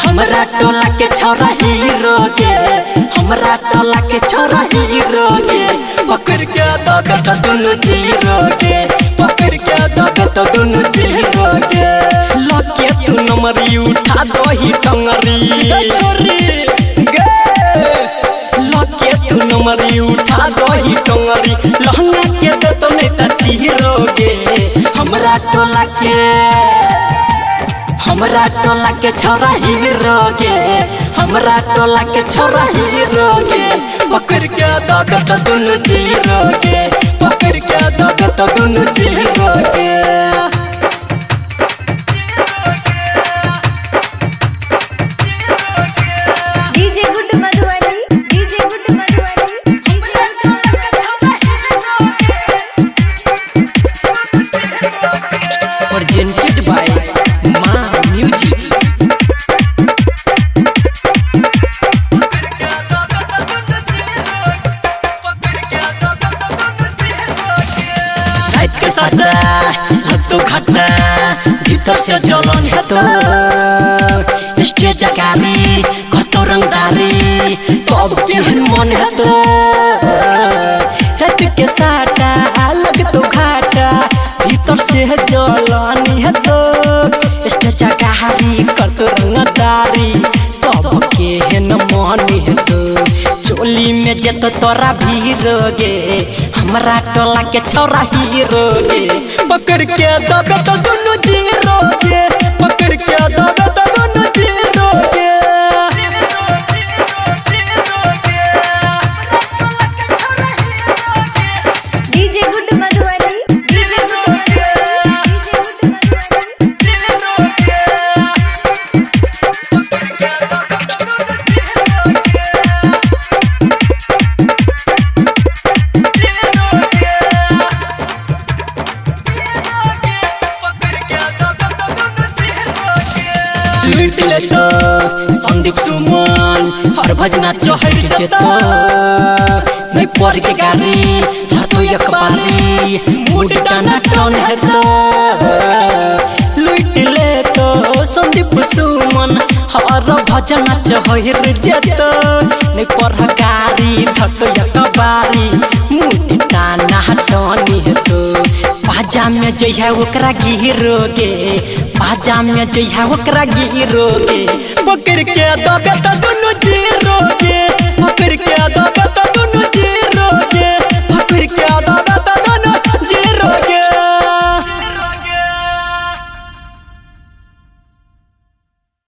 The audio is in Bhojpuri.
हमरा टोला के छोरा हीरो के, हमरा टोला के छोरा हीरो के, पकड़ के दबे तो दोनों जीरो के, पकड़ के दबे तो दोनों जीरो के। लके तू नंबरी उठा दो ही टंगरी छोरी गे, लके तू नंबरी उठा दो ही टंगरी, लहंगा के दे तो नहीं ता जीरो के। हमरा टोला के छोरा हीरो के, हमरा टोला के छोरा हीरो के, पकड़ के दबे तो दोनों जीरो के, पकड़ के दबे तो दोनों जीरो के। DJ good Madhubani, DJ good Madhubani, presented by Ma Music। के साटा हत्तो खट्टा भीतर से जलन है तो स्टेज गाड़ी करतो रंगदारी तो अब केहन मन है तो हट के साटा अलग तो घाटा भीतर से जलन है तो स्टेज गाड़ी करतो रंगदारी तो अब केहन मन है तो चोली में जत तोरा भीरो गे, हमरा टोला के छोरा हीरो गे, पकड़ के दबे तो दोनों जीरो गे, पकड़ के दबे तो दोनों जीरो गे। DJ good Madhubani, DJ good लूट ले तो संदीप सुमन हर भजना चहर जेतो, नहीं पड़ के गाड़ी हर तो एक बारी मूड टाना टन है तो। लूट ले तो संदीप सुमन हर भजना चहर जेतो, नहीं पड़ गाड़ी हर तो एक बारी मूड टाना टन है तो। बाजा में जइहा ओकरा गिरोगे, बाजा में जइहा ओकरा गिरोगे, पकड़ के दबे तो